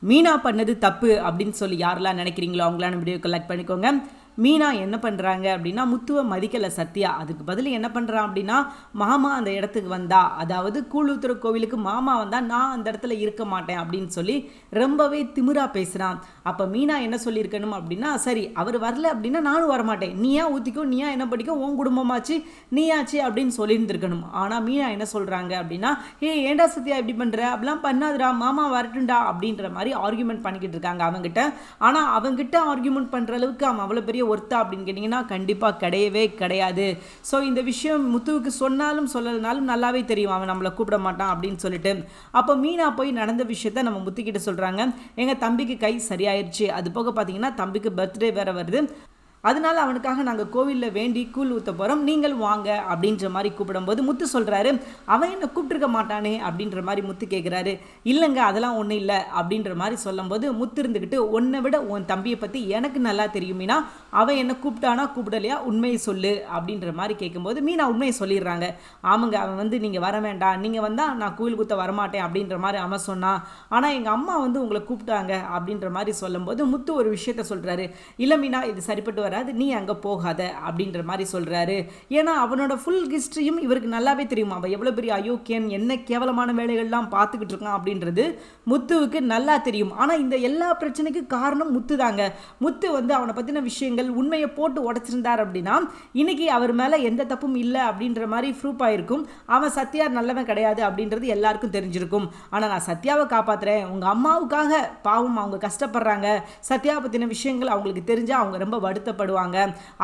மீனா பண்ணது தப்பு அப்படின்னு சொல்லி யாரெல்லாம் நினைக்கிறீங்களோ அவங்களான வீடியோ கலெக்ட் பண்ணிக்கோங்க. மீனா என்ன பண்ணுறாங்க அப்படின்னா, முத்துவை மதிக்கலை சத்யா. அதுக்கு பதில் என்ன பண்ணுறான் அப்படின்னா, மாமா அந்த இடத்துக்கு வந்தா, அதாவது கூழூத்துற கோவிலுக்கு மாமா வந்தால் நான் அந்த இடத்துல இருக்க மாட்டேன் அப்படின்னு சொல்லி ரொம்பவே திமிரா பேசுகிறான். அப்போ மீனா என்ன சொல்லியிருக்கணும் அப்படின்னா, சரி அவர் வரல அப்படின்னா நானும் வரமாட்டேன், நீயா ஊற்றிக்கோ, நீயா என்ன படிக்கும், உன் குடும்பமாச்சு நீயாச்சு அப்படின்னு சொல்லியிருந்துருக்கணும். ஆனால் மீனா என்ன சொல்கிறாங்க அப்படின்னா, ஏண்டா சத்யா இப்படி பண்ணுற, அப்படிலாம் பண்ணாதுடா, மாமா வரட்டும்டா அப்படின்ற மாதிரி ஆர்கியூமெண்ட் பண்ணிக்கிட்டு இருக்காங்க அவங்ககிட்ட. ஆனால் அவங்ககிட்ட ஆர்கியூமெண்ட் பண்ணுற அளவுக்கு அவன் அவ்வளோ பெரிய ஒர்த்தா அப்படின்னு கேட்டிங்கன்னா கண்டிப்பாக கிடையவே கிடையாது. ஸோ இந்த விஷயம் முத்துவுக்கு சொன்னாலும் சொல்லலைனாலும் நல்லாவே தெரியும், அவன் நம்மளை கூப்பிட மாட்டான் அப்படின்னு சொல்லிட்டு. அப்போ மீனா போய் நடந்த விஷயத்த நம்ம முத்துக்கிட்ட சொல்கிறாங்க. எங்கள் தம்பிக்கு கை சரியாயிருச்சு, அது போக பார்த்தீங்கன்னா தம்பிக்கு பர்த்டே வேறு வருது, அதனால அவனுக்காக நாங்கள் கோவிலில் வேண்டி கூழ் ஊற்ற போகிறோம், நீங்கள் வாங்க அப்படின்ற மாதிரி கூப்பிடும்போது முத்து சொல்கிறாரு, அவன் என்ன கூப்பிட்டுருக்க மாட்டானே அப்படின்ற மாதிரி முத்து கேட்குறாரு. இல்லைங்க அதெல்லாம் ஒன்றும் இல்லை அப்படின்ற மாதிரி சொல்லும்போது முத்து இருந்துக்கிட்டு, உன்னை விட உன் தம்பியை பற்றி எனக்கு நல்லா தெரியுமீனா, அவன் என்ன கூப்பிட்டானா கூப்பிடலையா உண்மையை சொல்லு அப்படின்ற மாதிரி கேட்கும்போது மீனா உண்மையை சொல்லிடுறாங்க. ஆமாங்க, அவன் வந்து நீங்கள் வர வேண்டாம், நீங்கள் வந்தால் நான் கோவில் ஊற்ற வரமாட்டேன் அப்படின்ற மாதிரி அவன் சொன்னான், ஆனால் எங்கள் அம்மா வந்து உங்களை கூப்பிட்டாங்க அப்படின்ற மாதிரி சொல்லும்போது முத்து ஒரு விஷயத்த சொல்கிறாரு. இல்லை மீனா, இது சரிப்பட்டு வராது, நீ அங்கே போகாத அப்படின்ற மாதிரி சொல்கிறாரு. ஏன்னா அவனோட ஃபுல் ஹிஸ்ட்ரியும் இவருக்கு நல்லாவே தெரியும், அவன் எவ்வளோ பெரிய அயோக்கியன், என்ன கேவலமான வேலைகள்லாம் பார்த்துக்கிட்டு இருக்கான் அப்படின்றது முத்துவுக்கு நல்லா தெரியும். ஆனால் இந்த எல்லா பிரச்சனைக்கு காரணம் முத்து தாங்க. முத்து வந்து அவனை பற்றின விஷயங்கள் உண்மையை போட்டு உடச்சிருந்தார் அப்படின்னா இன்னைக்கு அவர் மேலே எந்த தப்பும் இல்லை அப்படின்ற மாதிரி ப்ரூஃப் ஆயிருக்கும். அவன் சத்யா நல்லவன் கிடையாது அப்படின்றது எல்லாருக்கும் தெரிஞ்சிருக்கும். ஆனால் நான் சத்யாவை காப்பாற்றுறேன், உங்கள் அம்மாவுக்காக பாவம் அவங்க கஷ்டப்படுறாங்க, சத்யாவை பற்றின விஷயங்கள் அவங்களுக்கு தெரிஞ்சால் அவங்க ரொம்ப வருத்தப்படுவாங்க,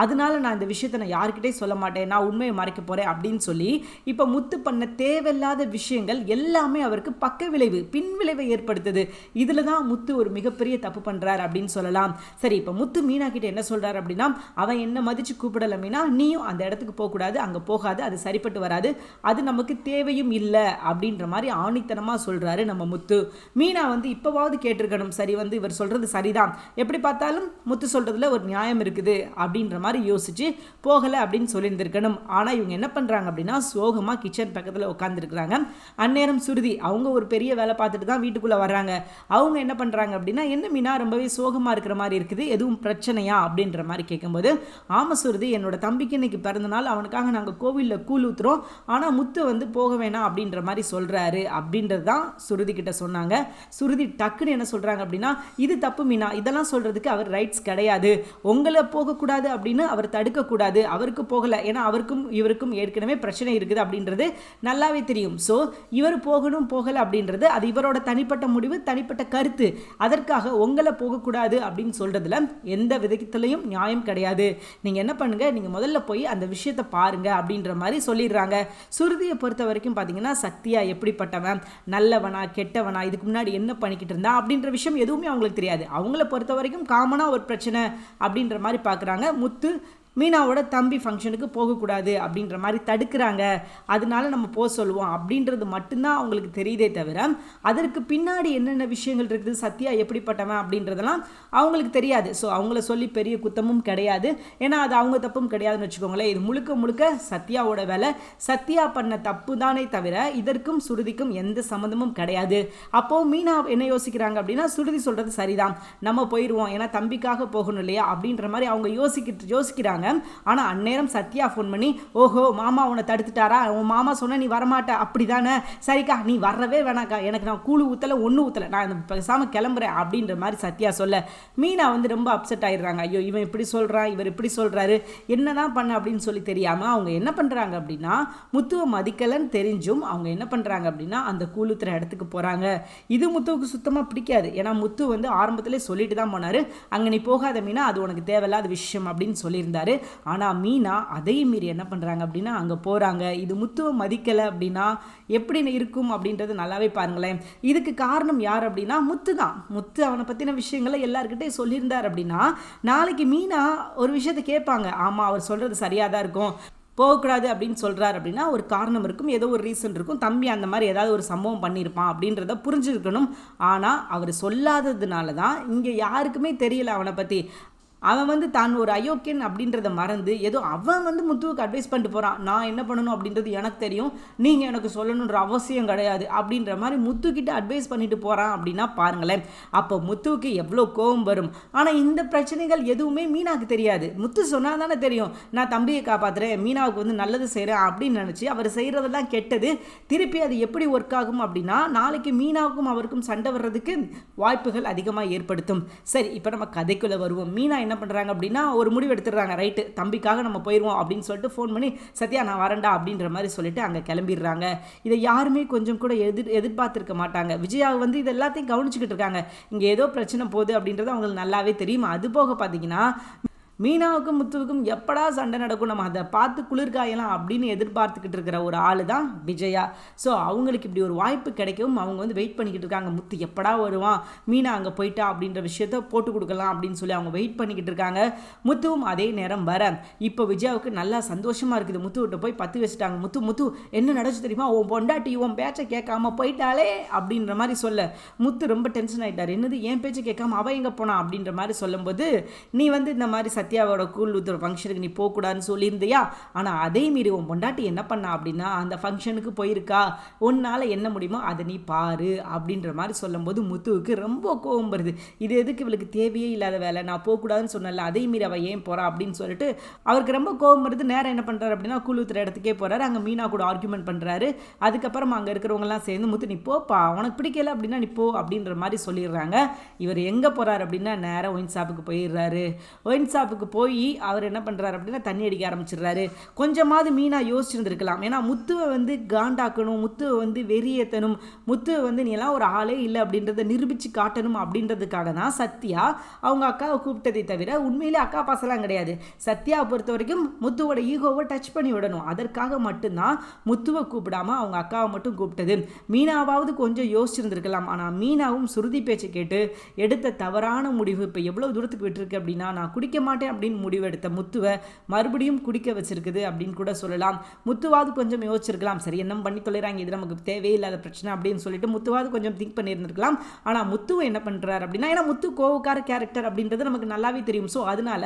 அதனால நான் இந்த விஷயத்தை நான் யாருக்கிட்டே சொல்ல மாட்டேன், நான் உண்மையை மறைக்க போகிறேன் அப்படின்னு சொல்லி இப்போ முத்து பண்ண தேவையில்லாத விஷயங்கள் எல்லாமே அவருக்கு பக்க விளைவு, பின் விளைவை ஏற்படுத்துது. இதில் தான் முத்து ஒரு மிகப்பெரிய தப்பு பண்ணுறார் அப்படின்னு சொல்லலாம். சரி, இப்போ முத்து மீனா கிட்ட என்ன சொல்கிறார் அப்படின்னா, அவன் என்ன மதித்து கூப்பிடல மீனா, நீயும் அந்த இடத்துக்கு போகக்கூடாது, அங்கே போகாது, அது சரிப்பட்டு வராது, அது நமக்கு தேவையும் இல்லை அப்படின்ற மாதிரி ஆணித்தனமாக சொல்கிறாரு நம்ம முத்து. மீனா வந்து இப்போவாவது கேட்டிருக்கணும், சரி வந்து இவர் சொல்கிறது சரிதான், எப்படி பார்த்தாலும் முத்து சொல்கிறதுல ஒரு நியாயம் இருக்குது அப்படின்ற மாதிரி யோசிச்சு போகலை அப்படின்னு சொல்லியிருந்திருக்கணும். ஆனால் இவங்க என்ன பண்ணுறாங்க அப்படின்னா, சோகமாக கிச்சன் பக்கத்தில் உட்காந்துருக்குறாங்க. அந்நேரம் சுருதி அவங்க ஒரு பெரிய வேலை பார்த்துட்டு தான் வீட்டுக்குள்ளே வர்றாங்க. அவங்க என்ன பண்ணுறாங்க அப்படின்னா, என்ன மீனா ரொம்பவே சோகமாக இருக்கிற மாதிரி இருக்குது, எதுவும் பிரச்சனையா அப்படின்ற மாதிரி கேட்கும்போது, ஆமாம் சுருதி, என்னோட தம்பிக்கு இன்னைக்கு பிறந்த நாள், அவனுக்காக நாங்கள் கோவிலில் கூழ் ஊற்றுறோம், ஆனால் முத்து வந்து போக வேணாம் அப்படின்ற மாதிரி சொல்கிறாரு அப்படின்றது தான் சுருதி கிட்ட சொன்னாங்க. சுருதி டக்குன்னு என்ன சொல்கிறாங்க அப்படின்னா, இது தப்பு மீனா, இதெல்லாம் சொல்கிறதுக்கு அவர் ரைட்ஸ் கிடையாது, உங்களை போகக்கூடாது அப்படின்னு அவர் தடுக்கக்கூடாது, அவருக்கு போகலை, ஏன்னா அவருக்கும் இவருக்கும் ஏற்கனவே பிரச்சனை இருக்குது அப்படின்றது நல்லாவே தெரியும். ஸோ இவர் போகணும் போகலை அப்படின்றது அது இவரோட தனிப்பட்ட முடிவு, தனிப்பட்ட கருத்து, அதற்காக உங்களை போகக்கூடாது அப்படின்னு சொல்கிறதுல எந்த விதத்திலையும் நியாயம் கிடையாது. நீங்கள் என்ன பண்ணுங்க, நீங்கள் முதல்ல போய் அந்த விஷயத்தை பாருங்க அப்படின்ற மாதிரி சொல்லிடுறாங்க. சுருதியை பொறுத்த வரைக்கும் பார்த்தீங்கன்னா, சத்யா எப்படிப்பட்டவன், நல்லவனா கெட்டவனா, இதுக்கு முன்னாடி என்ன பண்ணிக்கிட்டு இருந்தா அப்படின்ற விஷயம் எதுவுமே அவங்களுக்கு தெரியாது. அவங்கள பொறுத்த வரைக்கும் காமனாக ஒரு பிரச்சனை அப்படின்ற மாதிரி பார்க்குறாங்க. முத்து மீனாவோட தம்பி ஃபங்க்ஷனுக்கு போகக்கூடாது அப்படின்ற மாதிரி தடுக்கிறாங்க, அதனால நம்ம போக சொல்லுவோம் அப்படின்றது மட்டும்தான் அவங்களுக்கு தெரியுதே தவிர அதற்கு பின்னாடி என்னென்ன விஷயங்கள் இருக்குது, சத்யா எப்படிப்பட்டவன் அப்படின்றதெல்லாம் அவங்களுக்கு தெரியாது. ஸோ அவங்கள சொல்லி பெரிய குத்தமும் கிடையாது, ஏன்னா அது அவங்க தப்பும் கிடையாதுன்னு வச்சுக்கோங்களேன். இது முழுக்க முழுக்க சத்யாவோட வேலை, சத்யா பண்ண தப்பு தானே தவிர இதற்கும் சுருதிக்கும் எந்த சம்மந்தமும் கிடையாது. அப்போது மீனா என்ன யோசிக்கிறாங்க அப்படின்னா, சுருதி சொல்கிறது சரிதான், நம்ம போயிடுவோம், ஏன்னா தம்பிக்காக போகணும் இல்லையா அப்படின்ற மாதிரி அவங்க யோசிக்கிறாங்க. ஆனால் அந்நேரம் சத்யா ஃபோன் பண்ணி, ஓஹோ மாமா உன்னை தடுத்துட்டாரா, உன் மாமா சொன்ன நீ வரமாட்ட அப்படி தானே, சரிக்கா நீ வரவே வேணாக்கா, எனக்கு நான் கூழு ஊற்றலை ஒன்றும் ஊற்றலை, நான் பேசாமல் கிளம்புறேன் அப்படின்ற மாதிரி சத்யா சொல்ல மீனா வந்து ரொம்ப அப்செட் ஆயிடுறாங்க. ஐயோ இவன் இப்படி சொல்கிறான், இவர் இப்படி சொல்கிறாரு, என்ன தான் பண்ண அப்படின்னு சொல்லி தெரியாமல் அவங்க என்ன பண்ணுறாங்க அப்படின்னா, முத்துவை மதிக்கலைன்னு தெரிஞ்சும் அவங்க என்ன பண்ணுறாங்க அப்படின்னா அந்த கூழ் ஊற்றுற இடத்துக்கு போகிறாங்க. இது முத்துவுக்கு சுத்தமாக பிடிக்காது, ஏன்னா முத்து வந்து ஆரம்பத்திலே சொல்லிட்டு தான் போனார், அங்கே நீ போகாத மீனா, அது உனக்கு தேவையில்லாத விஷயம் அப்படின்னு சொல்லியிருந்தாரு. ஆனால் மீனா அதையும் மீறி என்ன பண்ணுறாங்க அப்படின்னா அங்கே போகிறாங்க. இது முத்துவை மதிக்கலை அப்படின்னா எப்படி இருக்கும் அப்படின்றது நல்லாவே பாருங்களேன். இதுக்கு காரணம் யார் அப்படின்னா முத்து தான். முத்து அவனை பற்றின விஷயங்களை எல்லாருக்கிட்டே சொல்லியிருந்தார் அப்படின்னா நாளைக்கு மீனா ஒரு விஷயத்தை கேட்பாங்க, ஆமாம் அவர் சொல்கிறது சரியாக தான் இருக்கும், போகக்கூடாது அப்படின்னு சொல்கிறார் அப்படின்னா ஒரு காரணம் இருக்கும், ஏதோ ஒரு ரீசன் இருக்கும், தம்பி அந்த மாதிரி ஏதாவது ஒரு சம்பவம் பண்ணியிருப்பான் அப்படின்றத புரிஞ்சுருக்கணும். ஆனால் அவர் சொல்லாததுனால தான் இங்கே யாருக்குமே தெரியல அவனை பற்றி. அவன் வந்து தான் ஒரு அயோக்கியன் அப்படின்றத மறந்து ஏதோ அவன் வந்து முத்துவுக்கு அட்வைஸ் பண்ணிட்டு போகிறான். நான் என்ன பண்ணணும் அப்படின்றது எனக்கு தெரியும், நீங்கள் எனக்கு சொல்லணுன்ற அவசியம் கிடையாது அப்படின்ற மாதிரி முத்துக்கிட்ட அட்வைஸ் பண்ணிட்டு போகிறான் அப்படின்னா பாருங்களேன், அப்போ முத்துவுக்கு எவ்வளோ கோபம் வரும். ஆனால் இந்த பிரச்சனைகள் எதுவுமே மீனாவுக்கு தெரியாது. முத்து சொன்னால் தானே தெரியும், நான் தம்பியை காப்பாற்றுறேன், மீனாவுக்கு வந்து நல்லது செய்கிறேன் அப்படின்னு நினச்சி அவர் செய்கிறதெல்லாம் கெட்டது. திருப்பி அது எப்படி ஒர்க் ஆகும் அப்படின்னா நாளைக்கு மீனாவுக்கும் அவருக்கும் சண்டை வர்றதுக்கு வாய்ப்புகள் அதிகமாக ஏற்படுத்தும். சரி, இப்போ நம்ம கதைக்குள்ளே வருவோம். மீனா என்ன பண்ணுறாங்க அப்படின்னா ஒரு முடிவு எடுத்துடுறாங்க. ரைட்டு, தம்பிக்காக நம்ம போயிடுவோம் அப்படின்னு சொல்லிட்டு ஃபோன் பண்ணி சத்யா நான் வரேன்டா அப்படின்ற மாதிரி சொல்லிட்டு அங்கே கிளம்பிடுறாங்க. இதை யாருமே கொஞ்சம் கூட எதிர்பார்த்துருக்க மாட்டாங்க. விஜயா வந்து இது எல்லாத்தையும் கவனிச்சுக்கிட்டு இருக்காங்க. இங்கே ஏதோ பிரச்சனை போகுது அப்படின்றது அவங்களுக்கு நல்லாவே தெரியும். அது போக பார்த்தீங்கன்னா மீனாவுக்கும் முத்துவுக்கும் எப்படா சண்டை நடக்கும், நம்ம அதை பார்த்து குளிர்காயலாம் அப்படின்னு எதிர்பார்த்துக்கிட்டு இருக்கிற ஒரு ஆள் தான் விஜயா. ஸோ அவங்களுக்கு இப்படி ஒரு வாய்ப்பு கிடைக்கவும் அவங்க வந்து வெயிட் பண்ணிக்கிட்டு இருக்காங்க. முத்து எப்படா வருவான், மீனா அங்கே போயிட்டா அப்படின்ற விஷயத்த போட்டு கொடுக்கலாம் அப்படின்னு சொல்லி அவங்க வெயிட் பண்ணிக்கிட்டு இருக்காங்க. முத்துவும் அதே நேரம் வர இப்போ விஜயாவுக்கு நல்லா சந்தோஷமாக இருக்குது. முத்துவிட்ட போய் பத்து வச்சுட்டாங்க. முத்து என்ன நடச்சு தெரியுமா, உன் பொண்டாட்டி உன் பேச்சை கேட்காம போயிட்டாலே அப்படின்ற மாதிரி சொல்ல முத்து ரொம்ப டென்ஷன் ஆகிட்டார். என்னது என் பேச்சை கேட்காம அவள் எங்கே போனா அப்படின்ற மாதிரி சொல்லும்போது, நீ வந்து இந்த மாதிரி சத்யாவோட கூழ் ஊத்துற ஃபங்க்ஷனுக்கு நீ போகக்கூடாதுன்னு சொல்லியிருந்தியா, ஆனால் அதே மீறி உன் பொண்டாட்டி என்ன பண்ணா அப்படின்னா அந்த ஃபங்க்ஷனுக்கு போயிருக்கா, உன்னால் என்ன முடியுமோ அதை நீ பாரு அப்படின்ற மாதிரி சொல்லும்போது முத்துவுக்கு ரொம்ப கோபம் வருது. இது எதுக்கு இவளுக்கு தேவையே இல்லாத வேலை, நான் போகக்கூடாதுன்னு சொன்னல, அதே மீறி அவள் ஏன் போகிறா அப்படின்னு சொல்லிட்டு அவருக்கு ரொம்ப கோபம் வருது. நேரம் என்ன பண்ணுறாரு அப்படின்னா கூழ் ஊத்துற இடத்துக்கே போகிறாரு. அங்கே மீனா கூட ஆர்குமெண்ட் பண்ணுறாரு. அதுக்கப்புறம் அங்கே இருக்கிறவங்கலாம் சேர்ந்து முத்து நீ போப்பா, உனக்கு பிடிக்கல அப்படின்னா நீ போ அப்படின்ற மாதிரி சொல்லிடுறாங்க. இவர் எங்கே போகிறார் அப்படின்னா நேராக ஒயின் ஷாப்புக்கு போயிடுறாரு. ஒயின் ஷாப்புக்கு போய் அவர் என்ன பண்ணுறாரு அப்படின்னா தண்ணி அடிக்க ஆரம்பிச்சிடுறாரு. கொஞ்சமாவது மீனா யோசிச்சிருந்துருக்கலாம். ஏன்னா முத்துவை வந்து காண்டாக்கணும், முத்துவை வந்து வெறியேற்றணும், முத்துவை வந்து நீ எல்லாம் ஒரு ஆளே இல்லை அப்படின்றத நிரூபித்து காட்டணும் அப்படின்றதுக்காக தான் சத்யா அவங்க அக்காவை கூப்பிட்டதை தவிர உண்மையிலே அக்கா பாசலாம் கிடையாது. சத்யாவை பொறுத்த வரைக்கும் முத்துவோட ஈகோவை டச் பண்ணி விடணும், அதற்காக மட்டும்தான் முத்துவை கூப்பிடாம அவங்க அக்காவை மட்டும் கூப்பிட்டது. மீனாவாவது கொஞ்சம் யோசிச்சிருந்துருக்கலாம். ஆனால் மீனாவும் சுருதி பேச்சு கேட்டு எடுத்த தவறான முடிவு இப்போ எவ்வளோ தூரத்துக்கு விட்டுருக்கு அப்படின்னா நான் குடிக்க மாட்டேன் அப்படின்னு முடிவெடுத்த முத்துவை மறுபடியும் குடிக்க வச்சிருக்குது அப்படின்னு கூட சொல்லலாம். முத்துவாது கொஞ்சம் யோசிச்சிருக்கலாம், சரி என்ன பண்ணி தொலைறாங்க, இது நமக்கு தேவையில்லாத பிரச்சனை அப்படின்னு சொல்லிட்டு முத்துவாது கொஞ்சம் திங்க் பண்ணியிருந்திருக்கலாம். ஆனால் முத்துவை என்ன பண்ணுறாரு அப்படின்னா, ஏன்னா முத்து கோவக்கார கேரக்டர் அப்படின்றது நமக்கு நல்லாவே தெரியும். ஸோ அதனால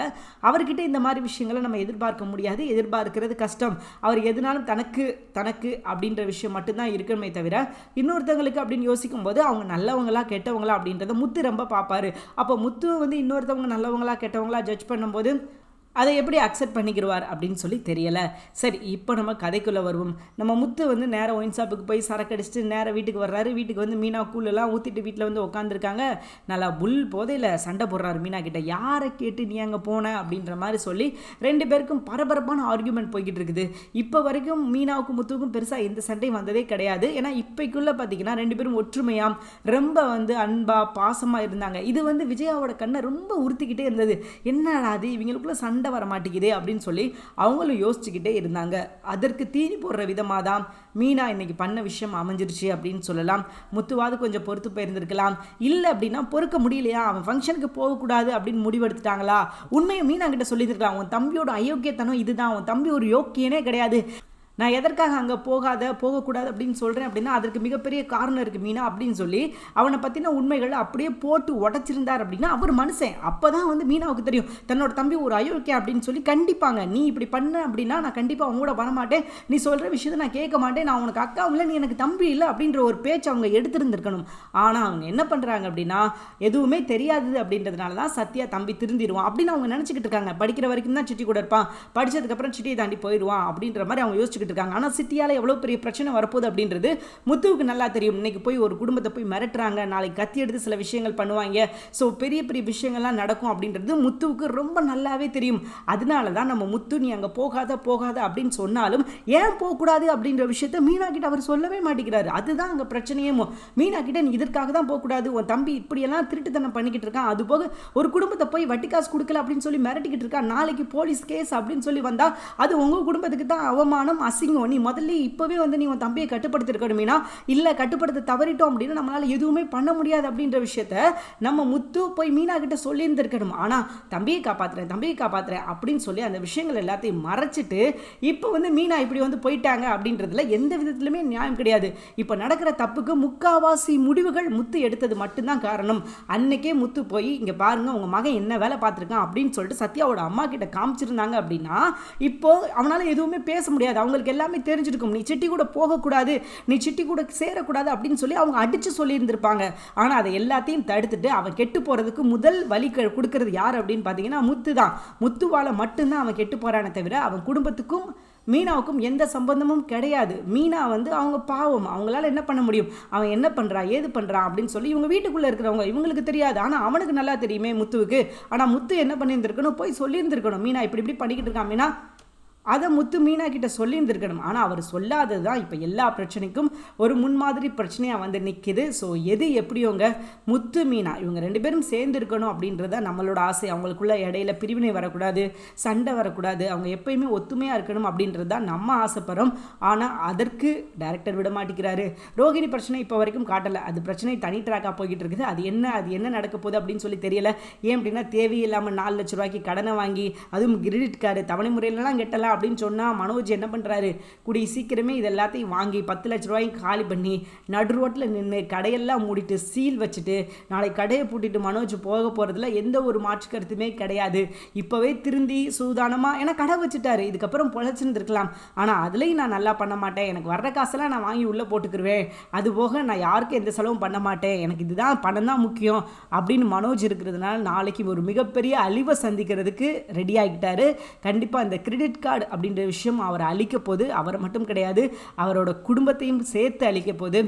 அவர்கிட்ட இந்த மாதிரி விஷயங்களை நம்ம எதிர்பார்க்க முடியாது, எதிர்பார்க்கிறது கஷ்டம். அவர் எதுனாலும் தனக்கு தனக்கு அப்படின்ற விஷயம் மட்டும்தான் இருக்கணுமே தவிர இன்னொருத்தவங்களுக்கு அப்படின்னு யோசிக்கும் போது அவங்க நல்லவங்களா கெட்டவங்களா அப்படின்றத முத்து ரொம்ப பார்ப்பாரு. அப்போ முத்து வந்து இன்னொருத்தவங்க நல்லவங்களா கெட்டவங்களா ஜட்ஜ் பண்ணும்போது அதை எப்படி அக்செப்ட் பண்ணிக்கிடுவார் அப்படின்னு சொல்லி தெரியலை. சரி, இப்போ நம்ம கதைக்குள்ளே வருவோம். நம்ம முத்து வந்து நேராக ஒயின் ஷாப்புக்கு போய் சரக்கு அடிச்சுட்டு நேராக வீட்டுக்கு வர்றாரு. வீட்டுக்கு வந்து மீனா கூழெல்லாம் ஊற்றிட்டு வீட்டில் வந்து உட்காந்துருக்காங்க. நல்லா புல் போதையில் சண்டை போடுறாரு மீனா கிட்ட. யாரை கேட்டு நீ அங்கே போன அப்படின்ற மாதிரி சொல்லி ரெண்டு பேருக்கும் பரபரப்பான ஆர்கியூமெண்ட் போய்கிட்டு இருக்குது. இப்போ வரைக்கும் மீனாவுக்கும் முத்துவுக்கும் பெருசாக எந்த சண்டையும் வந்ததே கிடையாது. ஏன்னா இப்போக்குள்ளே பார்த்தீங்கன்னா ரெண்டு பேரும் ஒற்றுமையாக ரொம்ப வந்து அன்பாக பாசமாக இருந்தாங்க. இது வந்து விஜயாவோட கண்ணை ரொம்ப உறுத்திக்கிட்டே இருந்தது. என்னடா அது இவங்களுக்குள்ள சண்டை வர மாட்டேங்குதே அப்படின்னு சொல்லி அவங்களும் யோசிச்சுக்கிட்டே இருந்தாங்க. அதற்கு தீனி போடுற விதமாக தான் மீனா இன்னைக்கு பண்ண விஷயம் அமைஞ்சிருச்சு அப்படின்னு சொல்லலாம். முத்துவாது கொஞ்சம் பொறுத்து போயிருந்திருக்கலாம். இல்லை அப்படின்னா பொறுக்க முடியலையா, அவன் ஃபங்க்ஷனுக்கு போகக்கூடாது அப்படின்னு முடிவெடுத்துட்டாங்களா, உண்மையை மீனா கிட்ட சொல்லியிருக்கலாம். உன் தம்பியோட அயோக்கியத்தனம் இதுதான், உன் தம்பி ஒரு யோக்கியனே கிடையாது, நான் எதற்காக அங்கே போகக்கூடாது அப்படின்னு சொல்கிறேன் அப்படின்னா அதற்கு மிகப்பெரிய காரணம் இருக்குது மீனா அப்படின்னு சொல்லி அவனை பற்றின உண்மைகளை அப்படியே போட்டு உடச்சிருந்தார் அப்படின்னா அவர் மனுஷன். அப்போ தான் வந்து மீனாவுக்கு தெரியும் தன்னோட தம்பி ஒரு அயோக்கியம் அப்படின்னு சொல்லி. கண்டிப்பாங்க நீ இப்படி பண்ண அப்படின்னா நான் கண்டிப்பாக அவங்க கூட வரமாட்டேன், நீ சொல்கிற விஷயத்தை நான் கேட்க மாட்டேன், நான் உனக்கு அக்காவும் இல்லை, நீ எனக்கு தம்பி இல்லை அப்படின்ற ஒரு பேச்சு அவங்க எடுத்திருந்திருக்கணும். ஆனால் அவங்க என்ன பண்ணுறாங்க அப்படின்னா எதுவுமே தெரியாது அப்படின்றதுனால தான் சத்யா தம்பி திருந்திடுவான் அப்படின்னு அவங்க நினச்சிக்கிட்டு இருக்காங்க. படிக்கிற வரைக்கும் தான் சிட்டி கூட இருப்பான், படித்ததுக்கப்புறம் சிட்டியை தாண்டி போயிடுவான் அப்படின்ற மாதிரி அவங்க யோசிச்சுக்கிட்டு இருக்காங்க. ஆனால் சிட்டியால் எவ்வளோ பெரிய பிரச்சனை வரப்போகுது அப்படின்றது முத்துவுக்கு நல்லா தெரியும். இன்னைக்கு போய் ஒரு குடும்பத்தை போய் மிரட்டுறாங்க, நாளைக்கு கத்தி எடுத்து சில விஷயங்கள் பண்ணுவாங்க, ஸோ பெரிய பெரிய விஷயங்கள்லாம் நடக்கும் அப்படின்றது முத்துவுக்கு ரொம்ப நல்லாவே தெரியும். அதனால தான் நம்ம முத்து நீ அங்கே போகாத அப்படின்னு சொன்னாலும் ஏன் போகக்கூடாது அப்படின்ற விஷயத்த மீனா கிட்ட அவர் சொல்லவே மாட்டேங்கிறாரு. அதுதான் அங்கே பிரச்சனையே. மீனா கிட்ட நீ இதற்காக தான் போகக்கூடாது, உன் தம்பி இப்படியெல்லாம் திருட்டுத்தனம் பண்ணிக்கிட்டு இருக்கான், அது போக ஒரு குடும்பத்தை போய் வட்டி காசு கொடுக்கல அப்படின்னு சொல்லி மிரட்டிக்கிட்டு இருக்கான், நாளைக்கு போலீஸ் கேஸ் அப்படின்னு சொல்லி வந்தால் அது உங்கள் குடும்பத்துக்கு தான் அவமானம், அசிங்கம், நீ முதல்ல இப்போவே வந்து நீ உன் தம்பியை கட்டுப்படுத்திருக்கணும் மீனா, இல்லை கட்டுப்படுத்த தவறிட்டோம் அப்படின்னா நம்மளால் எதுவுமே பண்ண முடியாது அப்படின்ற விஷயத்த நம்ம முத்து போய் மீனா கிட்ட சொல்லியிருந்திருக்கணும். ஆனால் தம்பியை காப்பாற்றுறேன் அப்படின்னு சொல்லி அந்த விஷயங்கள் எல்லாத்தையும் மறைச்சிட்டு இப்போ வந்து மீனா இப்படி வந்து போயிட்டாங்க அப்படின்றதுல எந்த விதத்திலுமே நியாயம் கிடையாது. இப்போ நடக்கிற தப்புக்கு முக்காவாசி முடிவுகள் முத்து எடுத்தது மட்டும்தான் காரணம். அன்னைக்கே முத்து போய் இங்கே பாருங்க உங்கள் மகன் என்ன வேலை பார்த்துருக்கான் அப்படின்னு சொல்லிட்டு சத்யாவோட அம்மா கிட்ட காமிச்சிருந்தாங்க அப்படின்னா இப்போ அவனால் எதுவுமே பேச முடியாது. அவங்களுக்கு எல்லாமே தெரிஞ்சிருக்கும், நீ சிட்டி கூட போகக்கூடாது, நீ சிட்டி கூட சேரக்கூடாது அப்படின்னு சொல்லி அவங்க அடித்து சொல்லியிருந்திருப்பாங்க. ஆனால் அதை எல்லாத்தையும் தடுத்துட்டு அவன் கெட்டு போகிறதுக்கு முதல் வழி கொடுக்கறது யார் அப்படின்னு பார்த்தீங்கன்னா முத்து தான். முத்துவால் மட்டும்தான் அவன் கெட்டு போகிறானே தவிர அவன் குடும்பத்துக்கும் மீனாவுக்கும் எந்த சம்பந்தமும் கிடையாது. மீனா வந்து அவங்க பாவம், அவங்களால என்ன பண்ண முடியும், அவன் என்ன பண்ணுறான் ஏது பண்ணுறான் அப்படின்னு சொல்லி இவங்க வீட்டுக்குள்ளே இருக்கிறவங்க இவங்களுக்கு தெரியாது. ஆனால் அவனுக்கு நல்லா தெரியுமே முத்துவுக்கு. ஆனால் முத்து என்ன பண்ணியிருந்திருக்கணும், போய் சொல்லியிருந்திருக்கணும் மீனா இப்படி பண்ணிக்கிட்டு இருக்கான் மீனா, அதை முத்து மீனா கிட்ட சொல்லியிருந்திருக்கணும். ஆனால் அவர் சொல்லாதது தான் இப்போ எல்லா பிரச்சனைக்கும் ஒரு முன்மாதிரி பிரச்சனையாக வந்து நிற்கிது. ஸோ எது எப்படியோங்க முத்து மீனா இவங்க 2 பேரும் சேர்ந்து இருக்கணும் அப்படின்றத நம்மளோட ஆசை. அவங்களுக்குள்ள இடையில பிரிவினை வரக்கூடாது, சண்டை வரக்கூடாது, அவங்க எப்பயுமே ஒத்துமையாக இருக்கணும் அப்படின்றது தான் நம்ம ஆசைப்படுறோம். ஆனால் அதற்கு டைரக்டர் விட மாட்டேங்கிறாரு. ரோகிணி பிரச்சனை இப்போ வரைக்கும் காட்டலை, அது பிரச்சனை தனி ட்ராக்காக போய்கிட்டு இருக்குது. அது என்ன நடக்க போகுது அப்படின்னு சொல்லி தெரியல. ஏன் அப்படின்னா தேவையில்லாமல் 4 லட்ச ரூபாய்க்கு கடனை வாங்கி அதுவும் கிரெடிட் கார்டு தவணை முறையிலலாம் கெட்டலாம் அப்படின்னு சொன்னால் மனோஜ் என்ன பண்ணுறாரு, கூடிய சீக்கிரமே இது எல்லாத்தையும் வாங்கி 10 லட்ச ரூபாய்க்கு காலி பண்ணி நடு ரோட்டில் நின்று கடையெல்லாம் மூடிட்டு சீல் வச்சுட்டு நாளை கடையை பூட்டிட்டு மனோஜ் போக போகிறதுல எந்த ஒரு மாற்று கருத்துமே கிடையாது. இப்போவே திருந்தி சூதானமாக ஏன்னா கடை வச்சுட்டாரு, இதுக்கப்புறம் பொழைச்சிருந்துருக்கலாம். ஆனால் அதுலேயும் நான் நல்லா பண்ண மாட்டேன், எனக்கு வர்ற காசெல்லாம் நான் வாங்கி உள்ளே போட்டுக்கிருவேன், அது போக நான் யாருக்கும் எந்த செலவும் பண்ண மாட்டேன், எனக்கு இதுதான் பணம் தான் முக்கியம் அப்படின்னு மனோஜ் இருக்கிறதுனால நாளைக்கு ஒரு மிகப்பெரிய அழிவை சந்திக்கிறதுக்கு ரெடி ஆகிட்டாரு. கண்டிப்பாக இந்த கிரெடிட் கார்டு அப்படின்ற விஷயம் அவரை அழிக்க போது, அவரை மட்டும் கிடையாது அவரோட குடும்பத்தையும் சேர்த்து அழிக்க போது.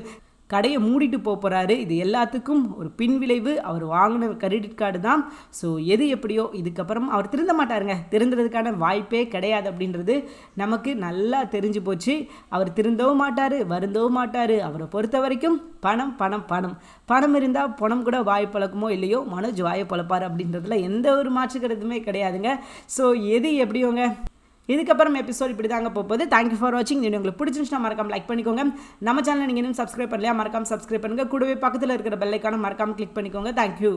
கடையை மூடிட்டு போகிறாரு. இது எல்லாத்துக்கும் ஒரு பின்விளைவு அவர் வாங்கின கிரெடிட் கார்டு தான். ஸோ எது எப்படியோ இதுக்கப்புறம் அவர் திருந்த மாட்டாருங்க, திருந்துறதுக்கான வாய்ப்பே கிடையாது அப்படின்றது நமக்கு நல்லா தெரிஞ்சு போச்சு. அவர் திருந்தவும் மாட்டார், வருந்தவும் மாட்டார். அவரை பொறுத்த வரைக்கும் பணம் பணம் பணம் பணம் இருந்தால் பணம் கூட வாய் பழக்குமோ இல்லையோ மனோஜ் வாயை பழப்பார் அப்படின்றதுல எந்த ஒரு மாற்றுக்கிறதுமே கிடையாதுங்க. ஸோ எது எப்படியோங்க இதுக்கப்புறம் எபிசோட் இப்படி தாங்க போகுது. தேங்க்யூ ஃபார் வாட்சிங். இது உங்களுக்கு பிடிச்சிருந்துச்சுன்னா மறக்காம லைக் பண்ணிக்கோங்க. நம்ம சேனலை நீங்கள் இன்னும் சப்ஸ்கிரைப் பண்ணலையா மறக்காம சப்ஸ்கிரைப் பண்ணுங்கள். கூடவே பக்கத்தில் இருக்கிற பெல் ஐக்கானை மறக்காம கிளிக் பண்ணிக்கோங்க. தேங்க்யூ.